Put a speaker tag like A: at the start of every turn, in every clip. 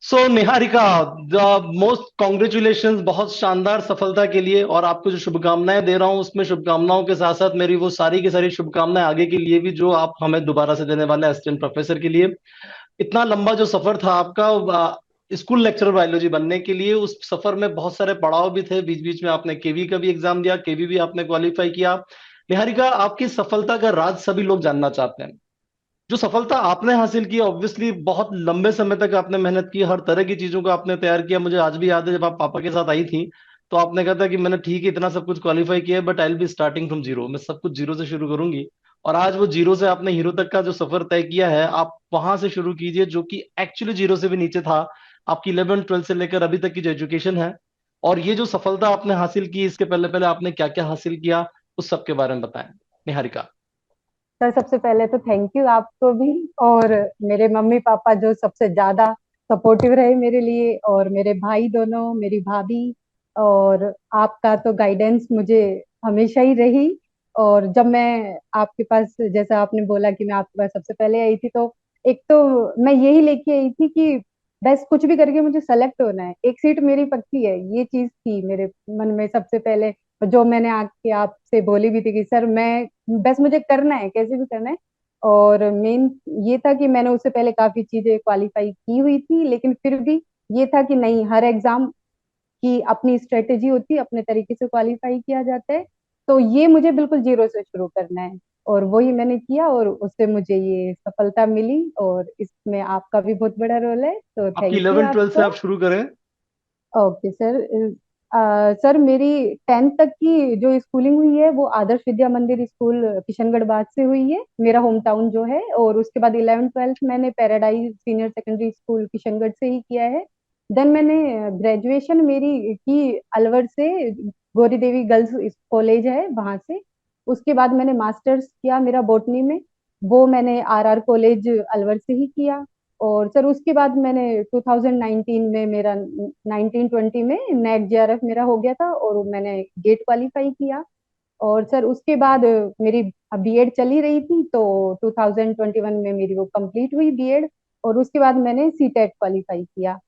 A: So Niharika, the most congratulations बहुत शानदार सफलता के लिए। और आपको जो शुभकामनाएं दे रहा हूं उसमें शुभकामनाओं के साथ साथ मेरी वो सारी की सारी शुभकामनाएं आगे के लिए भी जो आप हमें दोबारा से देने वाले असिस्टेंट प्रोफेसर के लिए। इतना लंबा जो सफर था आपका स्कूल लेक्चरर बायोलॉजी बनने के लिए, उस सफर में बहुत सारे पड़ाव भी थे। बीच बीच में आपने केवी का भी एग्जाम दिया, केवी भी आपने क्वालिफाई किया। निहारिका, आपकी सफलता का राज सभी लोग जानना चाहते हैं। जो सफलता आपने हासिल की, ऑब्वियसली बहुत लंबे समय तक आपने मेहनत की, हर तरह की चीजों को आपने तैयार किया। मुझे आज भी याद है जब आप पापा के साथ आई थी तो आपने कहा था कि मैंने ठीक है इतना सब कुछ क्वालिफाई किया है, but I will be starting from zero, मैं सब कुछ जीरो से शुरू करूंगी। और आज वो जीरो से आपने हीरो तक का जो सफर तय किया है, आप वहां से शुरू कीजिए जो कि एक्चुअली जीरो से भी नीचे था। आपकी 11th 12th से लेकर अभी तक की जो एजुकेशन है, और ये जो सफलता आपने हासिल की, इसके पहले पहले आपने क्या क्या हासिल किया, उस सब के बारे में बताएं निहारिका।
B: सर, सबसे पहले तो थैंक यू आपको भी। और मेरे मम्मी पापा जो सबसे ज्यादा सपोर्टिव रहे मेरे लिए, और मेरे भाई दोनों, मेरी भाभी, और आपका तो गाइडेंस मुझे हमेशा ही रही। और जब मैं आपके पास, जैसा आपने बोला कि मैं आपके पास सबसे पहले आई थी, तो एक तो मैं यही लेके आई थी कि बस कुछ भी करके मुझे सेलेक्ट होना है, एक सीट मेरी पक्की है, ये चीज थी मेरे मन में सबसे पहले। जो मैंने आके आपसे बोली भी थी कि सर मैं, बस मुझे करना है, कैसे भी करना है। और मेन ये था कि मैंने उससे पहले काफी चीजें क्वालिफाई की हुई थी, लेकिन फिर भी ये था कि नहीं, हर एग्जाम की अपनी स्ट्रेटेजी होती है, अपने तरीके से क्वालिफाई किया जाता है। तो ये मुझे बिल्कुल जीरो से शुरू करना है, और वही मैंने किया, और उससे मुझे ये सफलता मिली। और इसमें आपका भी बहुत बड़ा रोल है, तो
A: आपकी
B: थैंक यू
A: 11th 12th से
B: आपको।
A: आप शुरू करें।
B: Okay sir. सर, मेरी 10th तक की जो स्कूलिंग हुई है वो आदर्श विद्या मंदिर स्कूल किशनगढ़ बाग से हुई है, मेरा होम टाउन जो है। और उसके बाद 11th 12th मैंने paradise senior secondary school Kishangarh से ही किया है। देन मैंने ग्रेजुएशन मेरी की अलवर से, गौरी देवी गर्ल्स कॉलेज है वहां से। उसके बाद मैंने मास्टर्स किया मेरा बॉटनी में, वो मैंने आर आर कॉलेज अलवर से ही किया। और सर उसके बाद मैंने 2019 में मेरा 1920 में नेट जेआरएफ मेरा हो गया था, और मैंने गेट क्वालिफाई किया। और सर उसके बाद मेरी बीएड चली रही थी, तो 2021 में मेरी वो कंप्लीट हुई बीएड। और उसके बाद मैंने सीटेट क्वालिफाई किया।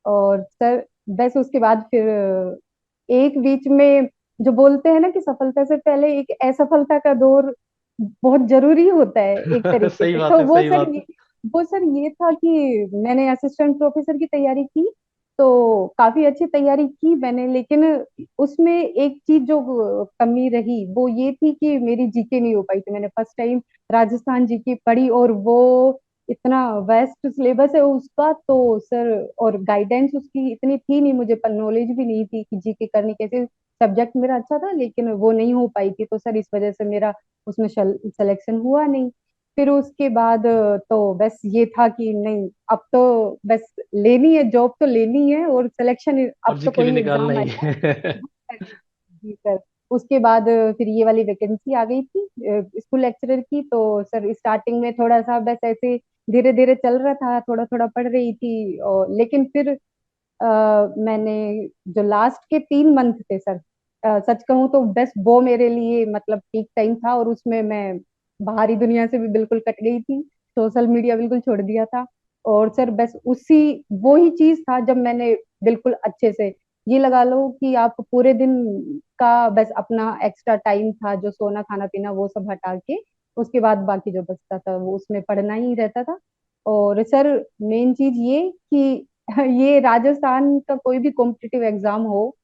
B: और सर बस उसके बाद फिर एक बीच में, जो बोलते हैं ना कि सफलता से पहले एक असफलता का दौर बहुत जरूरी होता है एक तरीके
A: सही
B: से,
A: बात
B: तो
A: है,
B: वो
A: सही
B: सर
A: बात है।
B: वो सर ये था कि मैंने असिस्टेंट प्रोफेसर की तैयारी की, तो काफी अच्छी तैयारी की मैंने। लेकिन उसमें एक चीज जो कमी रही वो ये थी कि मेरी जीके नहीं हो पाई थी। मैंने फर्स्ट टाइम राजस्थान जीके पढ़ी, और वो इतना वेस्ट सिलेबस है उसका, तो सर, और गाइडेंस उसकी इतनी थी नहीं, मुझे नॉलेज भी नहीं थी कि जीके करनी कैसे। सब्जेक्ट मेरा अच्छा था लेकिन वो नहीं हो पाई थी, तो सर इस वजह से मेरा उसमें सिलेक्शन हुआ नहीं। फिर उसके बाद तो बस ये था कि नहीं, अब तो बस लेनी है जॉब, तो लेनी है, और सिलेक्शन
A: और
B: अब तो
A: जीके भी
B: कोई
A: निकालना
B: एग्जाम
A: ही
B: आएगा।
A: है।
B: जी सर। उसके बाद फिर ये वाली वैकेंसी आ गई थी स्कूल लेक्चरर की, तो सर स्टार्टिंग में थोड़ा सा बस ऐसे धीरे धीरे चल रहा था, थोड़ा थोड़ा पढ़ रही थी। और लेकिन फिर मैंने जो लास्ट के 3 मंथ थे सर, सच कहूँ तो बस वो मेरे लिए मतलब पीक टाइम था, और उसमें मैं बाहरी दुनिया से भी बिल्कुल कट गई थी, सोशल मीडिया बिल्कुल छोड़ दिया था। और सर बस उसी, वो ही चीज था जब मैंने बिल्कुल अच्छे से, ये लगा लो कि आप पूरे दिन का बस अपना एक्स्ट्रा टाइम था जो सोना खाना पीना वो सब हटा के, उसके बाद बाकी जो बचता था वो उसमें पढ़ना ही रहता था। और सर मेन चीज ये कि ये राजस्थान का कोई भी कॉम्पिटिटिव एग्जाम हो,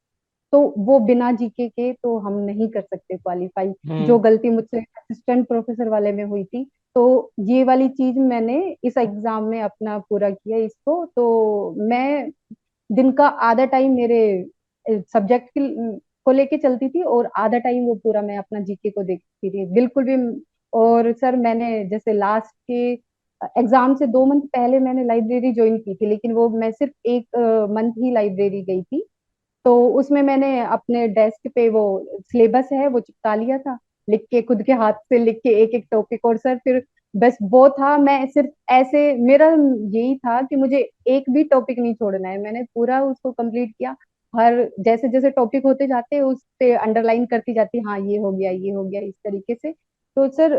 B: तो वो बिना जीके के तो हम नहीं कर सकते क्वालिफाई। जो
A: हम्म।
B: गलती मुझसे असिस्टेंट प्रोफेसर वाले में हुई थी, तो ये वाली चीज मैंने इस एग्जाम में अपना पूरा किया इसको। तो मैं दिन का आधा टाइम मेरे सब्जेक्ट को लेके चलती थी, और आधा टाइम वो पूरा मैं अपना जीके को देखती थी बिल्कुल भी। और सर मैंने जैसे लास्ट के एग्जाम से 2 मंथ पहले मैंने लाइब्रेरी ज्वाइन की थी, लेकिन वो मैं सिर्फ एक मंथ ही लाइब्रेरी गई थी। तो उसमें मैंने अपने डेस्क पे वो सिलेबस है वो चिपका लिया था, लिख के, खुद के हाथ से लिख के एक एक टॉपिक। और सर फिर बस वो था, मैं सिर्फ ऐसे, मेरा यही था कि मुझे एक भी टॉपिक नहीं छोड़ना है, मैंने पूरा उसको कंप्लीट किया। हर जैसे जैसे टॉपिक होते जाते उस पे अंडरलाइन करती जाती, हाँ ये हो गया, ये हो गया, इस तरीके से। तो सर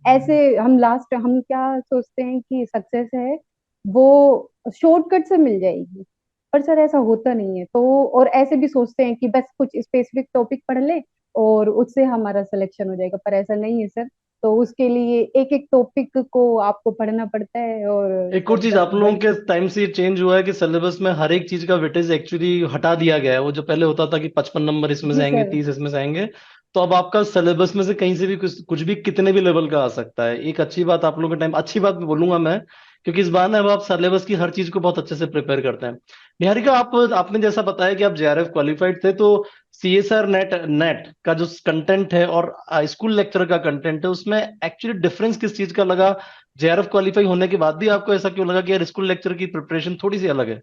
B: ऐसे हम लास्ट, हम क्या सोचते हैं कि सक्सेस है वो शॉर्टकट से मिल जाएगी। पर सर ऐसा होता नहीं है, तो और ऐसे भी सोचते हैं कि बस कुछ स्पेसिफिक टॉपिक पढ़ ले और उससे हमारा सिलेक्शन हो जाएगा, पर ऐसा नहीं है सर। तो उसके लिए एक एक टॉपिक को आपको पढ़ना पड़ता है, और
A: एक और
B: सर
A: चीज
B: बस
A: आप लोगों
B: वही।
A: के टाइम से ये चेंज हुआ है कि सिलेबस में हर एक चीज का वेटेज एक्चुअली हटा दिया गया है। वो जो पहले होता था कि 55 नंबर इसमें से
B: जी
A: आएंगे,
B: सर।
A: 30 इसमें से आएंगे, तो अब आपका सिलेबस में से कहीं से भी कुछ कुछ भी कितने भी लेवल का आ सकता है। एक अच्छी बात आप लोगों के टाइम, अच्छी बात भी बोलूंगा मैं, क्योंकि इस बार ना अब आप सिलेबस की हर चीज को बहुत अच्छे से प्रिपेयर करते हैं। निहारिका, आप आपने जैसा बताया कि आप जेआरएफ क्वालिफाइड थे, तो सीएसआर नेट नेट का जो कंटेंट है और स्कूल लेक्चर का कंटेंट है, उसमें एक्चुअली डिफरेंस किस चीज का लगा? जेआरएफ क्वालिफाई होने के बाद भी आपको ऐसा क्यों लगा कि यार स्कूल लेक्चर की प्रिपरेशन थोड़ी सी अलग है?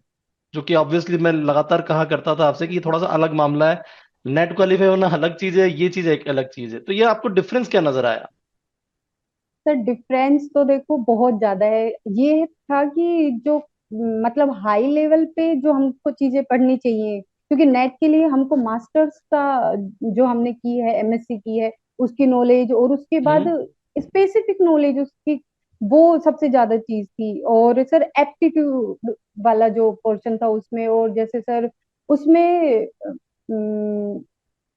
A: जो कि ऑब्वियसली मैं लगातार कहा करता था आपसे कि ये थोड़ा सा अलग मामला है। नेट क्वालिफाई होना अलग चीज है, ये चीज एक अलग चीज है। तो ये आपको डिफरेंस क्या नजर आया?
B: सर डिफरेंस तो देखो बहुत ज्यादा है। ये था कि जो मतलब हाई लेवल पे जो हमको चीजें पढ़नी चाहिए, क्योंकि नेट के लिए हमको मास्टर्स का जो हमने की है, एमएससी की है, उसकी नॉलेज, और उसके बाद
A: हम्म।
B: स्पेसिफिक नॉलेज उसकी, वो सबसे ज्यादा चीज थी। और सर एप्टीट्यूड वाला जो पोर्शन था उसमें, और जैसे सर उसमें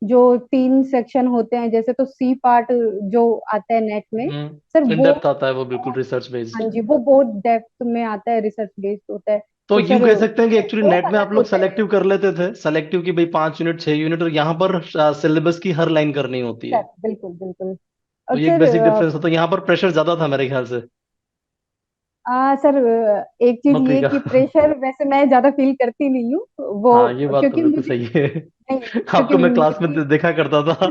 B: जो 3 सेक्शन होते हैं, जैसे तो सी पार्ट जो आता है नेट में, सर
A: इन
B: वो,
A: डेप्थ आता है वो, बिल्कुल रिसर्च बेस्ड।
B: हाँ जी, वो बहुत डेप्थ में आता है, रिसर्च बेस्ड होता है।
A: तो
B: तो
A: यूं
B: सर
A: कह सकते हैं कि
B: वो
A: एक्चुअली
B: बहुत
A: नेट में आप
B: अलग
A: लोग
B: होता है।
A: सेलेक्टिव कर लेते थे, सेलेक्टिव की भाई 5 यूनिट 6 यूनिट, और यहाँ पर सिलेबस की हर लाइन करनी होती है।
B: सर बिल्कुल बिल्कुल।
A: तो
B: और
A: ये एक
B: सर
A: बेसिक डिफरेंस होता है, यहाँ पर प्रेशर ज्यादा था मेरे ख्याल से।
B: सर एक चीज
A: नौकरी
B: ये
A: का।
B: कि प्रेशर वैसे मैं ज्यादा फील करती नहीं हूँ वो,
A: हाँ, ये बात तो
B: क्योंकि
A: बिल्कुल
B: मुझे
A: सही है।
B: नहीं, क्योंकि
A: आपको मैं क्लास में
B: मेरी
A: देखा करता था।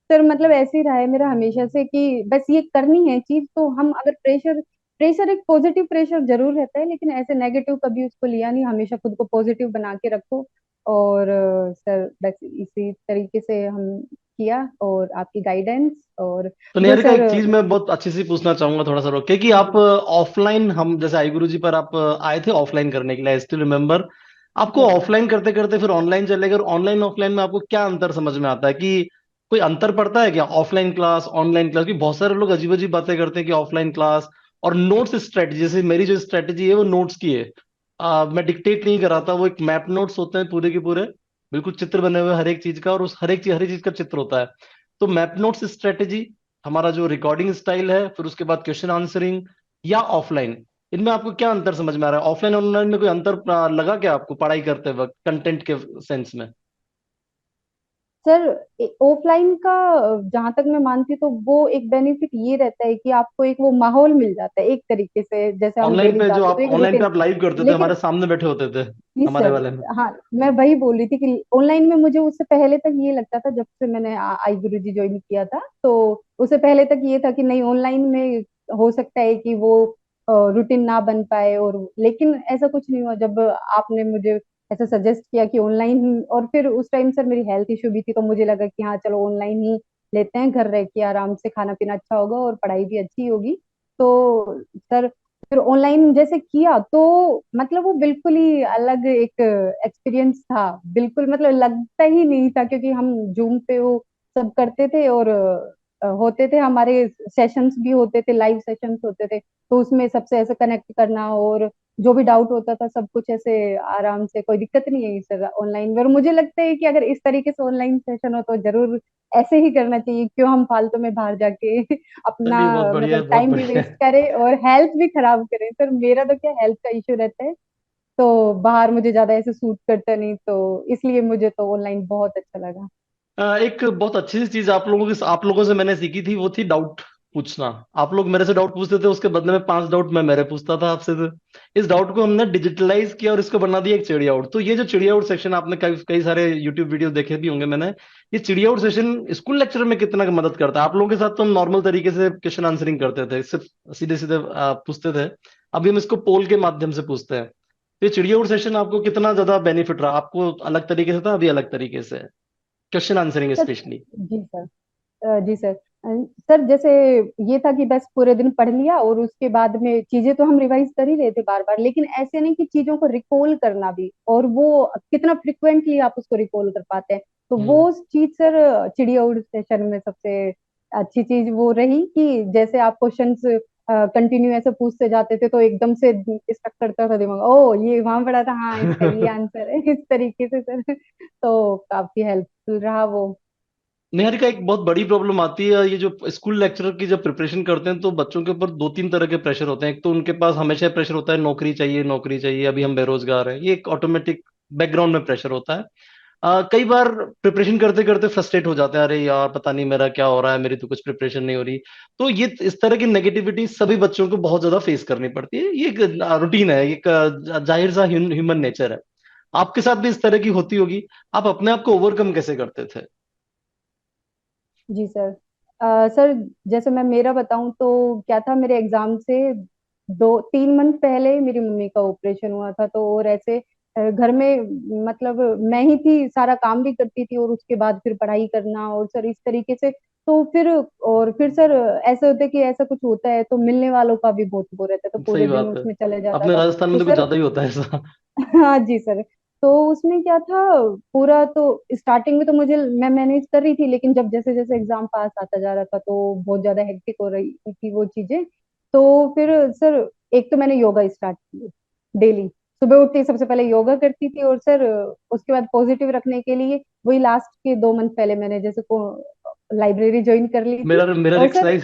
B: सर मतलब ऐसे ही रहा है मेरा हमेशा से कि बस ये करनी है चीज, तो हम अगर प्रेशर, प्रेशर एक पॉजिटिव प्रेशर जरूर रहता है, लेकिन ऐसे नेगेटिव कभी उसको लिया नहीं, हमेशा खुद को पॉजिटिव बना के रखो। और सर बस इसी तरीके से हम किया, और आपकी गाइडेंस और
A: तो
B: जो
A: निहारिका,
B: सर।
A: एक चीज मैं बहुत अच्छी सी पूछना चाहूंगा थोड़ा सा रोक के, कि आप
B: जी
A: ऑफलाइन, हम जैसे आई गुरु जी पर आप आए थे ऑफलाइन करने के लिए, आई स्टिल रिमेम्बर। आपको
B: जी सर।
A: ऑफलाइन करते करते फिर ऑनलाइन चले गए, और ऑनलाइन ऑफलाइन में आपको क्या अंतर समझ में आता है? कि कोई अंतर पड़ता है क्या ऑफलाइन क्लास ऑनलाइन क्लास? क्योंकि बहुत सारे लोग अजीब अजीब बातें करते हैं कि ऑफलाइन क्लास और नोट्स स्ट्रेटजी, जैसे मेरी जो स्ट्रेटजी है वो नोट्स की है। मैं डिक्टेट नहीं कराता, वो एक मैप नोट्स होते हैं पूरे के पूरे, बिल्कुल चित्र बने हुए हर एक चीज का, और उस हर एक चीज का चित्र होता है। तो मैप नोट्स स्ट्रेटेजी, हमारा जो रिकॉर्डिंग स्टाइल है, फिर उसके बाद क्वेश्चन आंसरिंग, या ऑफलाइन, इनमें आपको क्या अंतर समझ में आ रहा है? ऑफलाइन और ऑनलाइन में कोई अंतर लगा क्या आपको पढ़ाई करते वक्त कंटेंट के सेंस में?
B: सर ऑफलाइन का जहां तक मैं मानती हूँ, तो वो एक बेनिफिट ये रहता है कि आपको एक वो माहौल मिल जाता है एक तरीके से, जैसे हम
A: ऑनलाइन
B: डेली
A: पे जो
B: जाते हैं
A: आप
B: तो एक
A: ऑनलाइन पे
B: रूटीन।
A: आप लाइव करते थे,
B: लेकिन
A: हमारे सामने बैठे होते थे,
B: जी
A: हमारे
B: सर,
A: वाले में।
B: हाँ मैं वही बोल रही थी कि ऑनलाइन में मुझे उससे पहले तक ये लगता था, जब से मैंने आई गुरुजी ज्वाइन किया था, तो उससे पहले तक ये था कि नहीं, ऑनलाइन में हो सकता है कि वो रूटीन ना बन पाए, और लेकिन ऐसा कुछ नहीं हुआ जब आपने मुझे ऐसा सजेस्ट किया कि ऑनलाइन। और फिर उस टाइम सर मेरी हेल्थ इशू भी थी, तो मुझे लगा कि हाँ चलो ऑनलाइन ही लेते हैं, घर रह के आराम से खाना पीना अच्छा होगा और पढ़ाई भी अच्छी होगी। तो सर फिर ऑनलाइन जैसे किया, तो मतलब वो बिल्कुल ही अलग एक एक्सपीरियंस था, बिल्कुल मतलब लगता ही नहीं था, क्योंकि हम जूम पे वो सब करते थे, और होते थे हमारे सेशंस भी होते थे, लाइव सेशंस होते थे, तो उसमें सबसे ऐसे कनेक्ट करना, और जो भी डाउट होता था सब कुछ ऐसे आराम से, कोई दिक्कत नहीं है सर ऑनलाइन में। और मुझे लगता है कि अगर इस तरीके से ऑनलाइन सेशन हो तो जरूर ऐसे ही करना चाहिए, क्यों हम फालतू में बाहर जाके अपना
A: चलिए, बहुत बढ़िया
B: मतलब
A: है, बहुत
B: टाइम भी
A: बढ़िया
B: वेस्ट
A: है।
B: करें और हेल्थ भी खराब करें। सर मेरा तो क्या हेल्थ का इश्यू रहता है, तो बाहर मुझे ज्यादा ऐसे सूट करता नहीं, तो इसलिए मुझे तो ऑनलाइन बहुत अच्छा लगा।
A: एक बहुत अच्छी सी चीज आप लोगों से मैंने सीखी थी, वो थी डाउट पूछना। आप लोग मेरे से डाउट पूछते थे, उसके बदले में 5 डाउट मैं मेरे पूछता था आपसे थे। इस डाउट को हमने डिजिटलाइज किया और इसको बना दिया एक चिड़िया आउट। तो ये जो चिड़िया आउट सेक्शन, आपने कई कई सारे यूट्यूब वीडियो देखे भी होंगे मैंने, ये चिड़िया आउट सेशन स्कूल लेक्चर में कितना मदद करता है? आप लोगों के साथ तो हम नॉर्मल तरीके से क्वेश्चन आंसरिंग करते थे, सिर्फ सीधे सीधे पूछते थे। अभी हम इसको पोल के माध्यम से पूछते हैं। तो ये चिड़िया उड़ सेशन आपको कितना ज्यादा बेनिफिट रहा? आपको अलग तरीके से था, अभी अलग तरीके से क्वेश्चन आंसरिंग
B: सर
A: स्पेशली?
B: जी सर। जी सर। सर जैसे ये था कि बस पूरे दिन पढ़ लिया, और उसके बाद में चीजें तो हम रिवाइज कर ही रहे थे बार बार, लेकिन ऐसे नहीं कि चीजों को रिकॉल करना भी, और वो कितना फ्रिक्वेंटली आप उसको रिकॉल कर पाते हैं। तो
A: हम्म।
B: वो चीज सर चिड़िया उड़ सेशन में सबसे अच्छी चीज वो रही कि जैसे आप क्वेश्चंस कंटिन्यू ऐसे पूछते जाते थे तो एकदम से स्टक करता था दिमाग, ओ ये वहां पड़ा था, हाँ इसका ये आंसर है। इस तरीके से सर तो काफी हेल्पफुल रहा वो।
A: निहारिका, एक बहुत बड़ी प्रॉब्लम आती है ये जो स्कूल लेक्चरर की जब प्रिपरेशन करते हैं तो बच्चों के ऊपर दो तीन तरह के प्रेशर होते हैं। एक तो उनके पास हमेशा प्रेशर होता है, नौकरी चाहिए नौकरी चाहिए, अभी हम बेरोजगार हैं, ये एक ऑटोमेटिक बैकग्राउंड में प्रेशर होता है। कई बार प्रिपरेशन करते करते फ्रस्ट्रेट हो जाते हैं, अरे यार पता नहीं मेरा क्या हो रहा है, मेरी तो कुछ प्रिपरेशन नहीं हो रही। तो ये इस तरह की नेगेटिविटी सभी बच्चों को बहुत ज्यादा फेस करनी पड़ती है, ये एक रूटीन है, एक जाहिर सा ह्यूमन नेचर है। आपके साथ भी इस तरह की होती होगी। आप अपने आप को ओवरकम कैसे करते थे?
B: जी सर। सर जैसे मैं मेरा बताऊं तो क्या था, मेरे एग्जाम से 2-3 मंथ पहले मेरी मम्मी का ऑपरेशन हुआ था। तो और ऐसे घर में मतलब मैं ही थी, सारा काम भी करती थी और उसके बाद फिर पढ़ाई करना और सर इस तरीके से। तो फिर और फिर सर ऐसे होता है कि ऐसा कुछ होता है तो मिलने वालों का भी बहुत वो रहता है, तो
A: सही
B: पूरे दिन
A: बात है।
B: उसमें चले जाता
A: अपने
B: था।
A: राजस्थान में
B: तो
A: तो कुछ
B: सर
A: ज्यादा ही होता है ऐसा।
B: हाँ जी सर। तो उसमें क्या था, पूरा तो स्टार्टिंग में तो मुझे मैं मैनेज कर रही थी, लेकिन जब जैसे जैसे एग्जाम पास आता जा रहा था तो बहुत ज्यादा हेक्टिक हो रही थी वो चीजें। तो फिर सर एक तो मैंने योगा स्टार्ट की डेली। सुबह उठते ही सबसे पहले योगा करती थी और सर उसके बाद पॉजिटिव रखने के लिए वही लास्ट के 2 मंथ पहले मैंने जैसे को लाइब्रेरी ज्वाइन कर ली थी।
A: मिरर मिरर
B: और सर
A: एक्सरसाइज।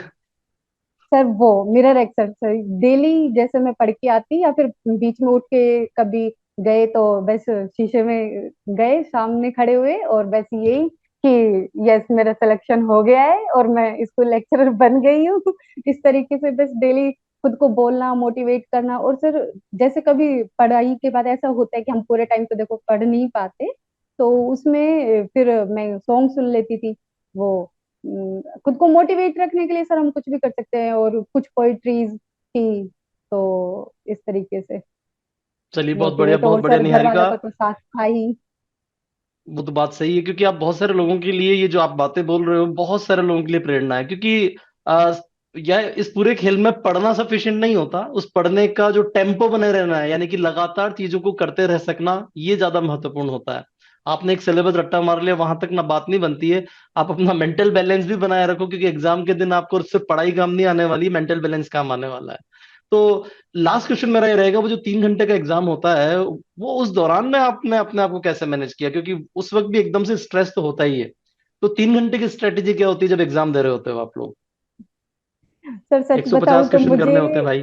B: सर वो मिरर एक्सरसाइज डेली जैसे मैं पढ़ के आती या फिर बीच में उठ के कभी गए तो बस शीशे में गए सामने खड़े हुए और बस यही कि यस मेरा सिलेक्शन हो गया है और मैं स्कूल लेक्चरर बन गई हूँ। इस तरीके से बस डेली खुद को बोलना, मोटिवेट करना। और सर जैसे कभी पढ़ाई के बाद ऐसा होता है कि हम पूरे टाइम तो देखो पढ़ नहीं पाते, तो उसमें फिर मैं सॉन्ग सुन लेती थी। वो खुद को मोटिवेट रखने के लिए सर हम कुछ भी कर सकते हैं, और कुछ पोइट्रीज की। तो इस तरीके से
A: चलिए
B: मोटिवेट,
A: बहुत
B: और
A: बढ़िया
B: सर घर वालों
A: निहारिका।
B: का तो साथ था ही।
A: वो तो बात सही है, क्योंकि आप बहुत सारे लोगों के लिए ये जो आप बातें बोल रहे हो बहुत सारे लोगों के लिए प्रेरणा है। क्योंकि आ, यह इस पूरे खेल में पढ़ना सफिशिएंट नहीं होता, उस पढ़ने का जो टेम्पो बने रहना है, यानी कि लगातार चीजों को करते रह सकना, ये ज्यादा महत्वपूर्ण होता है। आपने एक सिलेबस रट्टा मार लिया वहां तक ना बात नहीं बनती है। आप अपना मेंटल बैलेंस भी बनाए रखो, क्योंकि एग्जाम के दिन आपको सिर्फ पढ़ाई काम नहीं आने वाली, मेंटल बैलेंस काम आने वाला है। तो लास्ट क्वेश्चन मेरा ये रहेगा, वो जो 3 घंटे का एग्जाम होता है वो उस दौरान में आपने अपने आप को कैसे मैनेज किया? क्योंकि उस वक्त भी एकदम से स्ट्रेस तो होता ही है। तो 3 घंटे की स्ट्रेटेजी क्या होती है जब एग्जाम दे रहे होते हो आप लोग?
B: सर सच बताऊं
A: 150
B: तो
A: क्वेश्चन
B: मुझे,
A: करने होते हैं भाई।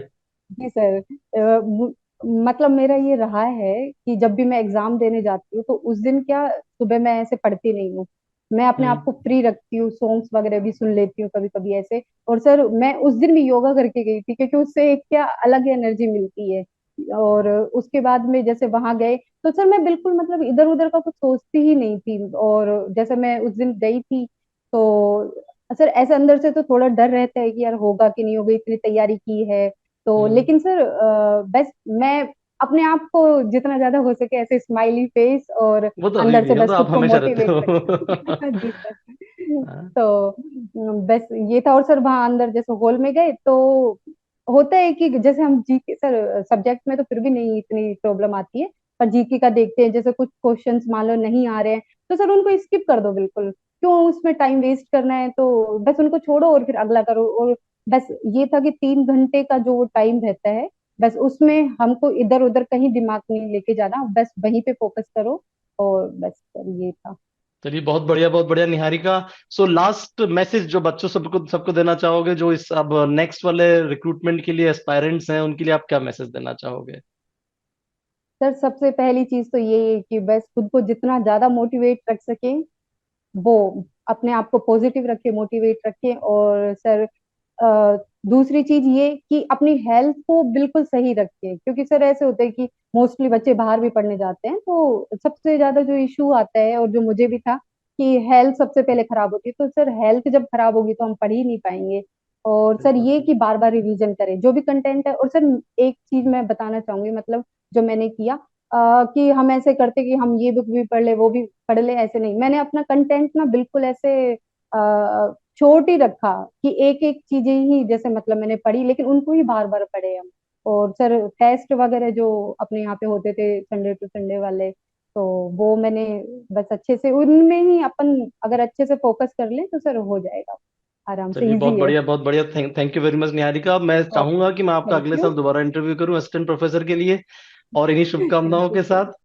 B: जी सर, मतलब मेरा ये रहा है कि जब भी मैं एग्जाम देने जाती हूँ तो उस दिन क्या, सुबह मैं ऐसे पढ़ती नहीं हूँ। मैं अपने आप
A: हम्म।
B: को फ्री रखती हूँ, सॉन्ग्स वगैरह भी सुन लेती हूँ कभी कभी ऐसे। और सर मैं उस दिन भी योगा करके गई थी, क्योंकि उससे एक क्या अलग एनर्जी मिलती है। और उसके बाद में जैसे वहां गए तो सर मैं बिल्कुल मतलब इधर उधर का कुछ सोचती ही नहीं थी। और जैसे मैं उस दिन गई थी तो सर ऐसे अंदर से तो थोड़ा डर रहता है कि यार होगा कि नहीं होगा, इतनी तैयारी की है। तो
A: हम्म।
B: लेकिन सर बस मैं अपने आप को जितना ज्यादा हो सके ऐसे स्माइली फेस और
A: वो तो अभी
B: अंदर
A: भी
B: से
A: है, वो तो
B: बस खुद
A: आप
B: को
A: हमेशा रहते
B: मोटिवेट
A: हो।
B: रखना। जी सर।
A: हाँ।
B: तो बस ये था। और सर वहां अंदर जैसे हॉल में गए तो होता है कि जैसे हम जी के सर सब्जेक्ट में तो फिर भी नहीं इतनी प्रॉब्लम आती है, पर जीके का देखते हैं जैसे कुछ क्वेश्चंस मान लो नहीं आ रहे हैं तो सर उनको स्किप कर दो बिल्कुल। क्यों उसमें टाइम वेस्ट करना है, तो बस उनको छोड़ो और फिर अगला करो। और बस ये था कि 3 घंटे का जो टाइम रहता है, बस उसमें हमको इधर उधर कहीं दिमाग नहीं लेके जाना, बस वहीं पे फोकस करो। और बस सर ये था।
A: चलिए बहुत बढ़िया निहारिका। सो लास्ट मैसेज जो बच्चों सबको सबको देना चाहोगे, जो इस अब नेक्स्ट वाले रिक्रूटमेंट के लिए एस्पायरेंट्स हैं, उनके लिए आप क्या मैसेज देना चाहोगे?
B: सर सबसे पहली चीज तो ये है कि बस खुद को जितना ज्यादा मोटिवेट रख सके वो अपने आप को पॉजिटिव रखे, मोटिवेट रखे। और सर दूसरी चीज ये कि अपनी हेल्थ को बिल्कुल सही रखे, क्योंकि सर ऐसे होता है कि मोस्टली बच्चे बाहर भी पढ़ने जाते हैं तो सबसे ज्यादा जो इशू आता है और जो मुझे भी था कि हेल्थ सबसे पहले खराब होती है। तो सर हेल्थ जब खराब होगी तो हम पढ़ ही नहीं पाएंगे। और सर
A: बिल्कुल
B: ये
A: बिल्कुल।
B: कि बार बार रिवीजन करें जो भी कंटेंट है। और सर एक चीज मैं बताना चाहूंगी, मतलब जो मैंने किया कि हम ऐसे करते कि हम ये बुक भी पढ़ ले वो भी पढ़ ले, ऐसे नहीं। मैंने अपना कंटेंट ना बिल्कुल ऐसे छोट ही रखा कि एक एक चीजें ही जैसे मतलब मैंने पढ़ी, लेकिन उनको ही बार बार पढ़े हम। और सर टेस्ट वगैरह जो अपने यहाँ पे होते थे संडे टू संडे वाले, तो वो मैंने बस अच्छे से उनमें ही अपन अगर अच्छे से फोकस कर ले तो सर हो जाएगा। आराम से,
A: चलिए, बहुत
B: इजी है।
A: बढ़िया, बहुत बढ़िया। Thank you very much Niharika. मैं चाहूंगा कि मैं आपका
B: थैंक
A: अगले
B: यू।
A: साल दोबारा इंटरव्यू करूं असिस्टेंट प्रोफेसर के लिए, और इन्हीं शुभकामनाओं
B: थैंक यू
A: के
B: सर।
A: साथ